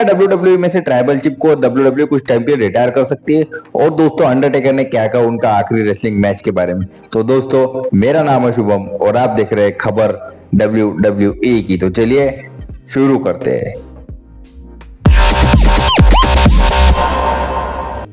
WWE में से tribal chip को डब्ल्यूडब्ल्यू कुछ टाइम के लिए रिटायर कर सकती है। और दोस्तों अंडरटेकर ने क्या कहा उनका आखिरी रेसलिंग मैच के बारे में। तो दोस्तों मेरा नाम है शुभम और आप देख रहे हैं खबर डब्ल्यूडब्ल्यूई की। तो चलिए शुरू करते हैं।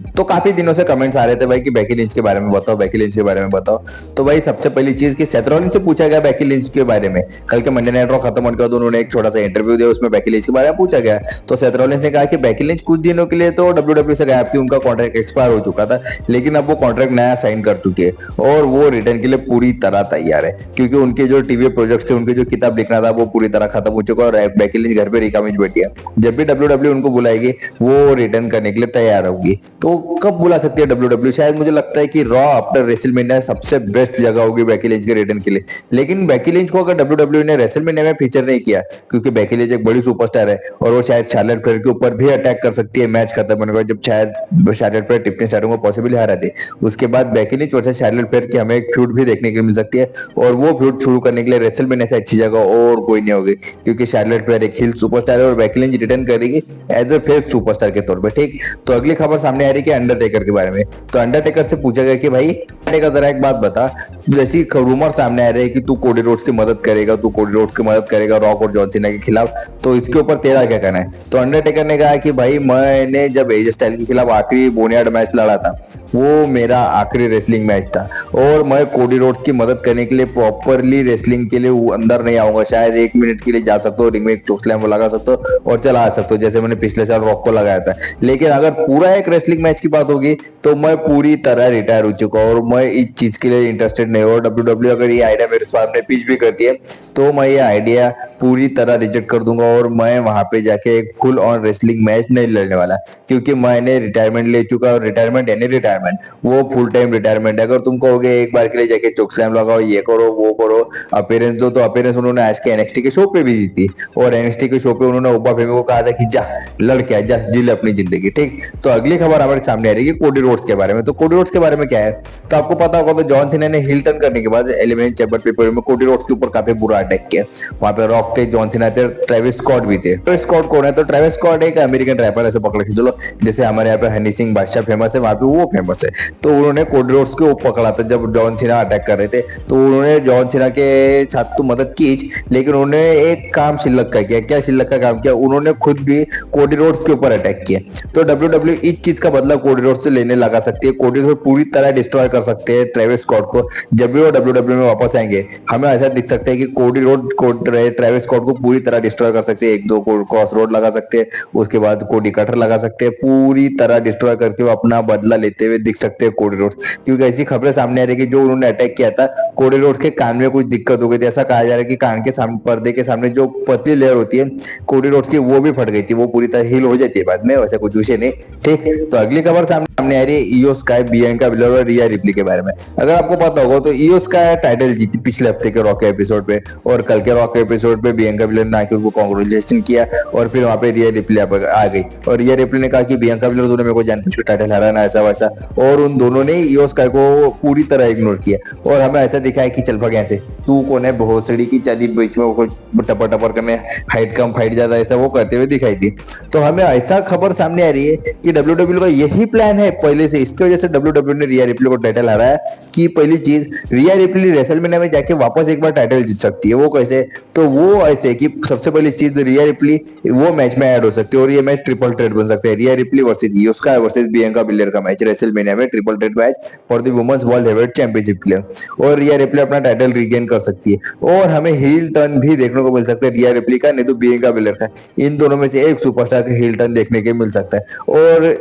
तो काफी दिनों से कमेंट्स आ रहे थे भाई कि बेकी लिंच के बारे में बताओ, बेकी लिंच के बारे में बताओ। तो भाई सबसे पहली चीज कि सेथ रॉलिंस से पूछा गया बेकी लिंच के बारे में। कल के मंडे नाइट रॉ खत्म होने के बाद उन्होंने एक छोटा सा इंटरव्यू दिया, उसमें बेकी लिंच के बारे में पूछा गया। तो सेथ रॉलिंस ने कहा कि बेकी लिंच कुछ दिनों के लिए तो डब्ल्यूडब्ल्यू से गायब थी, उनका कॉन्ट्रैक्ट एक्सपायर हो चुका था, लेकिन अब वो कॉन्ट्रैक्ट नया साइन कर चुके हैं और वो रिटर्न के लिए पूरी तरह तैयार है, क्योंकि उनके जो टीवी प्रोजेक्ट थे, उनके जो किताब लिखना था वो पूरी तरह खत्म हो चुका है और बेकी लिंच घर पे रिकामिज बैठी है। जब भी डब्ल्यूडब्ल्यू उनको बुलाएगी वो रिटर्न करने के लिए तैयार होगी। तो कब बुला सकती है डब्ल्यूडब्ल्यू? शायद मुझे लगता है कि रॉ आफ्टर रेसलमेनिया सबसे बेस्ट जगह होगी बेकी लिंच के रिटर्न के लिए। लेकिन बेकी लिंच को अगर डब्ल्यूडब्ल्यू ने रेसलमेनिया में फीचर नहीं किया, क्योंकि बेकी लिंच एक बड़ी सुपरस्टार है और वो शायद शार्लेट फ्लेयर के ऊपर भी अटैक कर सकती है मैच खत्म होने के बाद, जब शायद शार्लेट फ्लेयर टिप्पणी स्टारों को पॉसिबली हरा दे। उसके बाद Becky Lynch versus Charlotte Flair की हमें एक फ्यूड भी देखने को मिल सकती है और वो फ्यूड शुरू करने के लिए रेसलमेनिया से अच्छी जगह और कोई नहीं होगी, क्योंकि शार्लेट फ्लेयर एक हिल सुपरस्टार है और बेकी लिंच रिटर्न करेगी एज ए फेस सुपरस्टार के तौर पर। ठीक, तो अगली खबर सामने आ रही है अंडरटेकर के बारे में। तो अंडरटेकर से पूछा गया कि भाई अंडरटेकर जरा एक बात बता, जैसी रूमर सामने आ रहे हैं कि तू कोडी रोड्स की मदद करेगा, तू कोडी रोड्स की मदद करेगा रॉक और जॉन सीना के खिलाफ, तो इसके ऊपर तेरा क्या कहना है? तो अंडरटेकर ने कहा कि भाई मैंने जब एजे स्टाइल के खिलाफ आखिरी बोनियाड मैच लड़ा था, वो मेरा आखिरी रेसलिंग मैच था और मैं कोडी रोड्स की मदद करने के लिए प्रॉपरली रेसलिंग के लिए अंदर नहीं आऊंगा। शायद 1 मिनट के लिए जा सकता हूँ, रिंग में एक चोकस्लैम लगा सकता हूँ और चला आ सकता हूँ, जैसे मैंने पिछले साल रॉक को लगाया था। लेकिन अगर पूरा एक रेसलिंग मैच की बात होगी तो मैं पूरी तरह रिटायर हो चुका हूं और मैं इस चीज के लिए इंटरेस्टेड नहीं हूं। और डब्ल्यूडब्ल्यू अगर ये आइडिया मेरे सामने पिच भी करती है तो मैं ये आइडिया पूरी तरह रिजेक्ट कर दूंगा और मैं वहां पे जाके एक फुल ऑन रेसलिंग मैच नहीं लड़ने वाला, क्योंकि मैंने रिटायरमेंट ले चुका और रिटायरमेंट यानी रिटायरमेंट, वो फुल टाइम रिटायरमेंट है। अगर तुम कहोगे एक बार के लिए जाके चोकस्लैम लगाओ, ये करो वो करो, अपीयरेंस दो, तो अपीयरेंस उन्होंने आज के एनएक्सटी के शो पे भी दी थी और एनएक्सटी के शो पे उन्होंने ओपा फेमी को कहा था कि जा लड़के आ, जा जी ले अपनी जिंदगी। ठीक, तो अगली खबर हमारे सामने आ रही है कोडी रोड्स के बारे में। तो कोडी रोड्स के बारे में क्या है, तो आपको पता होगा तो जॉन सीना ने हिल टर्न करने के बाद एलिमिनेशन चैम्बर पेपर में कोडी रोड्स के ऊपर काफी बुरा अटैक किया। वहां पे रॉक थे, जॉन सीना थे, ट्रेविस स्कॉट भी थे। ट्रेविस स्कॉट कौन है? तो ट्रेविस स्कॉट एक अमेरिकन रैपर, ऐसे पकड़ के चलो जैसे हमारे यहाँ पे हनी सिंह बादशाह फेमस है, वहां पे वो फेमस है। तो उन्होंने कोडी रोड्स को पकड़ा था जब जॉन सीना अटैक कर रहे थे, तो उन्होंने जॉन सीना के साथ तो मदद की, लेकिन उन्होंने एक काम शिल्लक का किया। क्या शिल्लक का काम किया? उन्होंने खुद भी कोडी रोड्स के ऊपर अटैक किया। तो डब्ल्यूडब्ल्यू इस चीज का बदला कोडी रोड्स से लेने लगा सकती है, कोडी रोड्स पूरी तरह डिस्ट्रॉय कर सकते हैं ट्रेविस स्कॉट को। जब भी वो डब्ल्यूडब्ल्यू में वापस आएंगे हमें ऐसा दिख सकता है कि कोडी रोड ट्रेविस स्कॉट को पूरी तरह डिस्ट्रॉय कर सकते हैं, 1-2 क्रॉस रोड लगा सकते हैं, उसके बाद कोडी कटर लगा सकते हैं, पूरी तरह डिस्ट्रॉय करके वो अपना बदला लेते हुए दिख सकते हैं कोडी रोड्स। क्योंकि ऐसी खबरें सामने आ रही है कि जो उन्होंने अटैक किया था कोडी रोड्स के कान में कुछ दिक्कत हो गई थी। ऐसा कहा जा रहा है कि कान के सामने, पर्दे के सामने जो पतली लेयर होती है कोडी रोड्स की, वो भी फट गई थी, वो पूरी तरह हील हो जाती है बाद में, वैसा कुछ विषय नहीं। ठीक, तो अगली खबर सामने आ रही है इयो स्काई, बियांका बिलर और रिया रिप्ली के बारे में। अगर आपको पता होगा तो इयो स्काई टाइटल जीती पिछले हफ्ते के रॉक एपिसोड पे, और कल के रॉक एपिसोड पे बियांका बिलर ने आके उनको कांग्रेचुलेशन किया और फिर वहां पे रिया रिप्ली आ गई और रिया रिप्ली ने कहा कि बियांका बिलर तूने मेरे को जानते हो टाइटल हराना ऐसा वैसा, और उन दोनों ने इयो स्काई को पूरी तरह इग्नोर किया और हमें ऐसा दिखाया कि चल भाग यहाँ से, तू कौन है, भोसड़ी की चादी बीच में टपर टपर करने, हाइट कम फाइट ज्यादा, ऐसा वो करते हुए दिखाई दी। तो हमें ऐसा खबर सामने आ रही है कि डब्ल्यूडब्ल्यू का यही प्लान है पहले से, इसकी वजह से डब्ल्यूडब्ल्यू ने रिया रिप्ली को टाइटल हराया कि पहली चीज रिया रिप्ली रेसलमेनिया में जाके वापस एक बार टाइटल जीत सकती है। वो कैसे? तो वो ऐसे कि सबसे पहली चीज रिया रिप्ली वो मैच में ऐड हो सकती है और ये मैच ट्रिपल थ्रेट बन सकता है, Rhea Ripley versus Iyo Sky versus Bianca Belair का मैच रेसलमेनिया में, triple threat match for the women's world heavyweight championship के लिए, और रिया रिप्ली अपना टाइटल रिगेन कर सकती है और हमें हील टर्न भी देखने को मिल सकता है रिया रिप्ली का, नहीं तो बियांका बिलर का। इन दोनों में से एक सुपरस्टार का हील टर्न देखने के मिल सकता है और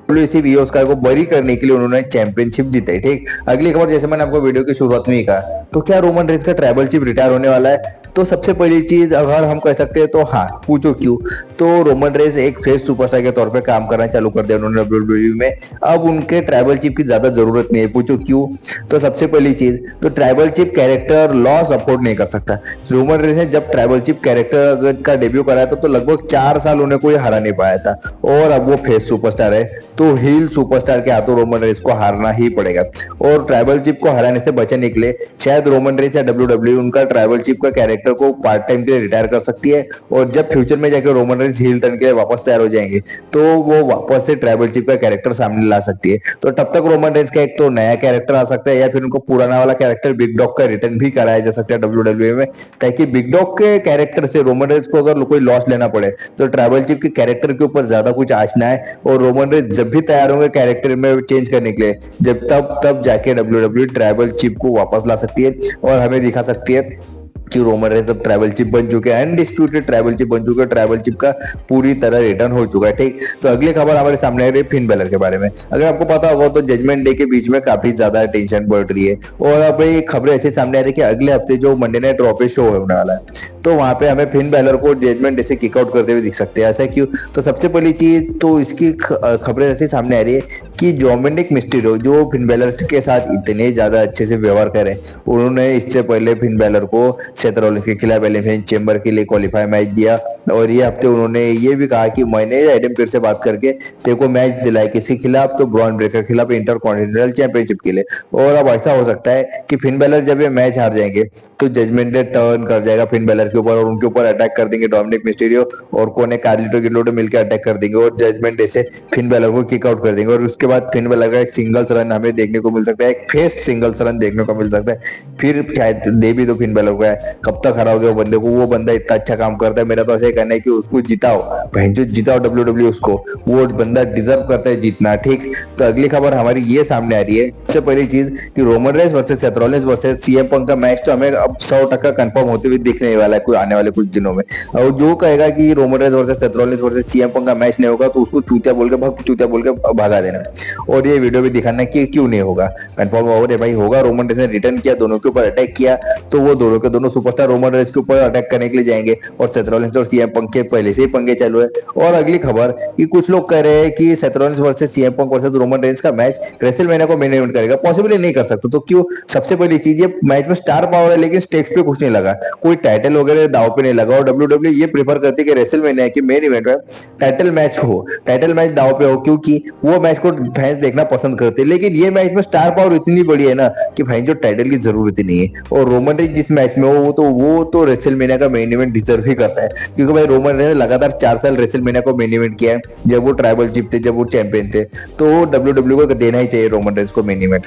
इयो स्काई को बरी करने के लिए उन्होंने चैंपियनशिप जीता है। ठीक, अगली खबर जैसे मैंने आपको वीडियो की शुरुआत में ही कहा, तो क्या रोमन रेंज का ट्राइबल चिप रिटायर होने वाला है? तो सबसे पहली चीज अगर हम कह सकते हैं तो हाँ, पूछो क्यों, तो रोमन रेंज एक फेस सुपरस्टार के तौर पे काम करना चालू कर दिया उन्होंने डब्ल्यूडब्ल्यूई में, अब उनके ट्राइबल चिप की ज्यादा जरूरत नहीं है। पूछो क्यों, तो सबसे पहली चीज तो tribal chip character loss afford नहीं कर सकता। रोमन रेंज ने जब ट्राइबल चिप कैरेक्टर का डेब्यू कराया था तो लगभग 4 साल उन्हें कोई हरा नहीं पाया था और अब वो फेस सुपरस्टार है। तो हील सुपरस्टार के हाथों रोमन रेंस को हारना ही पड़ेगा। और ट्राइबल चीफ को हराने से बचने के लिए शायद रोमन रेंस या डब्ल्यू उनका ट्राइबल चीफ का कैरेक्टर को पार्ट टाइम के लिए रिटायर कर सकती है, और जब फ्यूचर में जाकर रोमन रेंस हील टर्न के लिए वापस तैयार हो जाएंगे तो वो वापस से ट्राइबल चीफ का कैरेक्टर सामने ला सकती है। तो तब तक रोमन रेंस का एक तो नया कैरेक्टर आ सकता है, या फिर उनको पुराना वाला कैरेक्टर बिग डॉग का रिटर्न भी कराया जा सकता है डब्ल्यू में, ताकि बिग डॉग के कैरेक्टर से रोमन रेंस को अगर कोई लॉस लेना पड़े तो ट्राइबल चीफ के कैरेक्टर के ऊपर ज्यादा कुछ आँच ना है, और रोमन रेंस जब भी तैयार होंगे कैरेक्टर में चेंज करने के लिए, जब तब जाके डब्ल्यू ट्राइबल चीफ को वापस ला सकती है और हमें दिखा सकती है कि रोमन रेंस अब ट्राइबल चीफ बन चुके हैं, अनडिस्प्यूटेड ट्राइबल चीफ बन चुके हैं, ट्राइबल चीफ का पूरी तरह रिटर्न हो चुका है। ठीक, तो अगली खबर हमारे सामने आ रही है फिन बेलर के बारे में। अगर आपको पता होगा तो जजमेंट डे के बीच में काफी ज्यादा टेंशन बढ़ रही है, और अब ये खबरें ऐसे सामने आ रही है कि अगले हफ्ते जो मंडे नाइट रॉ पे शो होने वाला है, तो वहां पे हमें फिन बेलर को जजमेंट डे से किक आउट करते हुए दिख सकते हैं। ऐसा क्यों? तो सबसे पहली चीज तो इसकी खबरें ऐसे सामने आ रही है कि डोमिनिक मिस्टीरियो जो फिन बेलर के साथ इतने ज्यादा अच्छे से व्यवहार करे, उन्होंने इससे पहले फिन बेलर को सेथ रॉलिंस के खिलाफ एलिमिनेशन चेंबर के लिए क्वालिफाई मैच दिया, और ये हफ्ते उन्होंने ये भी कहा कि मैंने एडम पीर से बात करके तेरे को मैच दिलाया किसी खिलाफ, तो ब्रॉन ब्रेकर के खिलाफ इंटर कॉन्टिनेंटल चैंपियनशिप के लिए। और अब ऐसा हो सकता है कि फिन बेलर जब ये मैच हार जाएंगे तो जजमेंट डे टर्न कर जाएगा फिन बेलर के ऊपर, और उनके ऊपर अटैक कर देंगे डोमिनिक मिस्टीरियो और कोने कार्लिटो गिलोडो मिलकर अटैक कर देंगे, और जजमेंट डे से फिन बेलर को किक आउट कर देंगे। और उसके बाद फिन बेलर का एक सिंगल्स रन हमें देखने को मिल सकता है, एक फेस सिंगल्स रन देखने को मिल सकता है, फिर शायद दे भी तो फिन बेलर को है। कब तक हराओगे वो बंदे को? वो बंदा इतना अच्छा काम करता है, मेरा तो ऐसा ही कहना है कि उसको जिताओ, भैंचो जिताओ डब्ल्यू उसको, वो बंदा डिजर्व करता है जीतना। ठीक, तो अगली खबर हमारी ये सामने आ रही है। सबसे पहली चीज कि Roman Reigns versus Seth Rollins versus CM Punk का मैच तो हमें अब 100% कंफर्म होते हुए दिखने वाला है कोई आने वाले कुछ दिनों में। और जो कहेगा कि Roman Reigns versus Seth Rollins versus CM Punk का मैच नहीं होगा तो उसको चूतिया बोल के भगा देना, और ये वीडियो भी दिखाना कि क्यों नहीं होगा। कंफर्म हो रहे भाई, होगा। रोमन रेंस ने रिटर्न किया, दोनों के ऊपर अटैक किया, तो वो दोनों के दोनों सुपरस्टार रोमन रेंस के ऊपर अटैक करने के लिए जाएंगे, और सेथ रॉलिंस और सीएम पंक के पहले से ही पंगे चालू है। और अगली खबर कि कुछ लोग कह रहे हैं कि Seth Rollins versus CM Punk versus Roman Reigns का मैच रेसलमेनिया को मेन इवेंट करेगा। पॉसिबली नहीं कर सकता, तो क्यों? सबसे पहली चीज, ये मैच में स्टार पावर है लेकिन स्टेक्स पे कुछ नहीं लगा, कोई टाइटल वगैरह दाव पे नहीं लगा, और डब्ल्यू ये प्रेफर करती है कि रेसलमेनिया के मेन इवेंट में टाइटल मैच हो, टाइटल मैच दाव पे हो, क्योंकि वो मैच को फैंस देखना पसंद करते हैं। लेकिन ये मैच में स्टार पावर इतनी बड़ी है ना कि भाई जो टाइटल की जरूरत ही नहीं है, और रोमन रेंस जिस मैच में हो वो तो रेसलमेनिया का मेन इवेंट डिजर्व ही करता है, क्योंकि भाई रोमन रेंस ने लगातार 4 साल रेसलमेनिया को मेन इवेंट किया है, जब वो ट्राइबल चीफ थे, जब वो चैंपियन थे, तो डब्ल्यू को देना ही चाहिए रोमन रेंस को मेन इवेंट।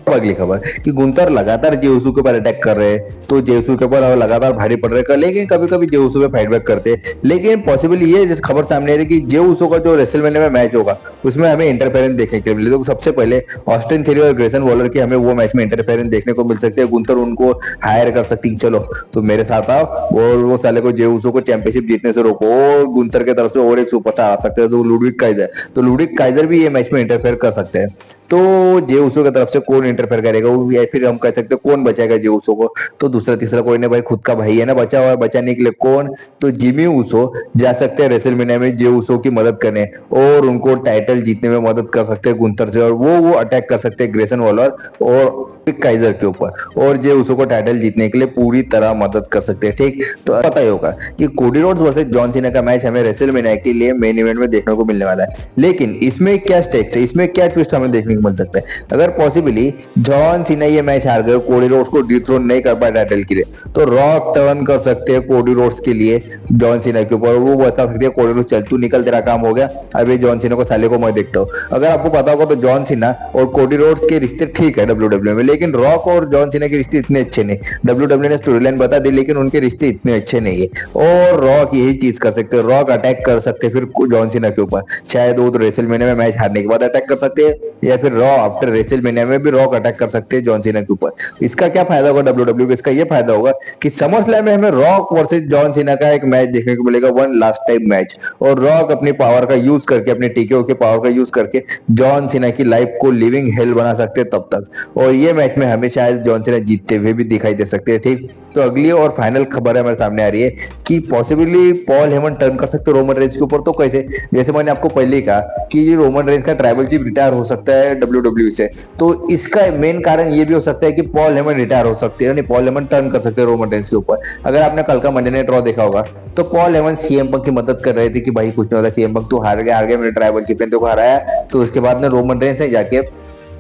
अगली खबर कि गुंतर लगातार जे उसू के ऊपर अटैक कर रहे हैं, तो जे उसू के ऊपर लगातार भारी पड़ रहे हैं, लेकिन कभी कभी जे उसू पे फाइट बैक करते हैं। लेकिन पॉसिबली ये खबर सामने आ रही है कि जे उसू का जो रेसलमेनिया में मैच होगा उसमें हमें इंटरफेरेंस देखने के लिए मिले। तो सबसे पहले ऑस्टिन थ्योरी और ग्रेसन वॉलर की हमें वो मैच में इंटरफेरेंस देखने को मिल सकते हैं। गुंतर उनको हायर कर सकती है, चलो तो मेरे साथ आओ, और वो साले को जे उसू को चैंपियनशिप जीतने से रोको, और गुंतर के तरफ से और एक सुपरस्टार आ सकते हैं तो लुडविक काइजर, तो लुडविक काइजर भी ये मैच में इंटरफेयर कर सकते हैं। तो जे उसो की तरफ से कौन इंटरफेयर करेगा, या फिर हम कह सकते हैं कौन बचाएगा जे उसो को? तो दूसरा तीसरा कोई नहीं भाई, खुद का भाई है ना बचा हुआ है, बचाने के लिए कौन? तो जिमी उसो जा सकते हैं रेसलमेनिया में जे उसो की मदद करने, और उनको टाइटल जीतने में मदद कर सकते हैं गुंतर से, और वो अटैक कर सकते हैं ग्रेसन वॉलर और काइजर के ऊपर, और जे उसो को टाइटल जीतने के लिए पूरी तरह मदद कर सकते हैं। ठीक, तो पता ही होगा कि Cody Rhodes versus John Cena का मैच हमें रेसलमेनिया के लिए मेन इवेंट में देखने को मिलने वाला है। लेकिन इसमें क्या स्टेक्स है, इसमें क्या ट्विस्ट हमें देखने को मिल सकता है? अगर पॉसिबली जॉन सीना ये मैच हार गए, कोडी रोड्स को डिथ्रोन नहीं कर पाए टाइटल के लिए, तो रॉक टर्न कर सकते हैं कोडी रोड्स के लिए जॉन सीना के ऊपर, वो बता सकते हैं कोडी रोड्स चल तू निकल, तेरा काम हो गया, अभी जॉन सीना को साले को मैं देखता हूँ। अगर आपको पता होगा तो जॉन सीना और कोडी रोड्स के रिश्ते ठीक है डब्ल्यू में, लेकिन रॉक और जॉन सीना के रिश्ते इतने अच्छे नहीं। डब्ल्यू ने स्टोरी लाइन बता दी लेकिन उनके रिश्ते इतने अच्छे नहीं है, और रॉक यही चीज कर सकते हैं, रॉक अटैक कर सकते हैं फिर जॉन सीना के ऊपर, शायद वो तो रेसलमेनिया में मैच हारने के बाद अटैक कर सकते हैं, या फिर रॉ आफ्टर रेसलमेनिया में भी रॉक अटैक कर सकते हैं जॉन सीना के ऊपर। इसका क्या फायदा होगा डब्ल्यू को? इसका ये फायदा होगा कि समर स्लैम में हमें रॉक वर्सेस जॉन सीना का एक मैच देखने को मिलेगा, वन लास्ट टाइम मैच, और रॉक अपनी पावर का यूज करके, अपने टीकेओ के पावर का यूज करके जॉन सीना की लाइफ को लिविंग हेल बना सकते हैं तब तक, और ये मैच मैच में हमें शायद जॉन सीना जीतते हुए भी दिखाई दे सकते हैं। ठीक, तो अगली और फाइनल खबर हमारे सामने आ रही है कि पॉसिबली पॉल हेमन टर्न कर सकते रोमन रेंज के ऊपर। तो कैसे? जैसे मैंने आपको पहले ही कहा कि ये रोमन रेंज का ट्राइबल चीफ रिटायर हो सकता है डब्ल्यू से, तो इसका मेन कारण ये भी हो सकता है कि पॉल हेमन रिटायर हो सकते हैं, यानी पॉल हेमन टर्न कर सकते हैं रोमन रेंज के ऊपर। अगर आपने कल का मंडे नाइट रॉ देखा होगा तो पॉल हेमन सीएम पंक की मदद कर रहे थे कि भाई कुछ नहीं होता, सीएम पंक तू हार गया, मेरे ट्राइबल चीफ ने तो हराया। तो उसके बाद में रोमन रेंज ने जाके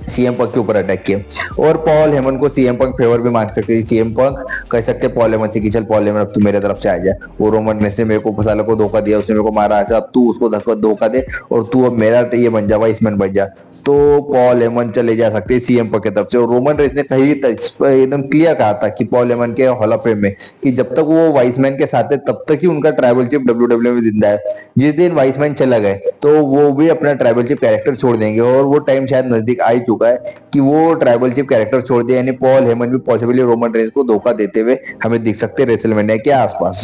सीएम पंक के ऊपर अटैक किया और पॉल हेमन को सीएम पंक फेवर भी मांग सकते हैं। सीएम पंक कह सकते हैं पॉल हेमन से कि चल पॉल हेमन अब तू मेरे तरफ से आ जा, वो रोमन रेंज ने मेरे को साला को धोखा दिया, उसने मेरे को मारा, अच्छा अब तू उसको धोखा दे और तू अब मेरा ये बन जा, वाइसमैन बन जा। तो पॉल हेमन चले जा सकते हैं सीएम पंक की तरफ से। और रोमन रेंज ने कहीं एकदम क्लियर कहा था कि पॉल हेमन के हॉल ऑफ फेम में कि जब तक वो वाइसमैन के साथ है तब तक ही उनका ट्राइबल चीफ डब्ल्यू में जिंदा है। जिस दिन वाइसमैन चला गए तो वो भी अपना ट्राइबल चीफ कैरेक्टर छोड़ देंगे और वो टाइम शायद नजदीक आ ही चुका है कि वो ट्राइबल चीफ कैरेक्टर छोड़ दे, यानी पॉल हेमन भी पॉसिबली रोमन रेंज को धोखा देते हुए हमें दिख सकते हैं रेसलमेनिया के आसपास।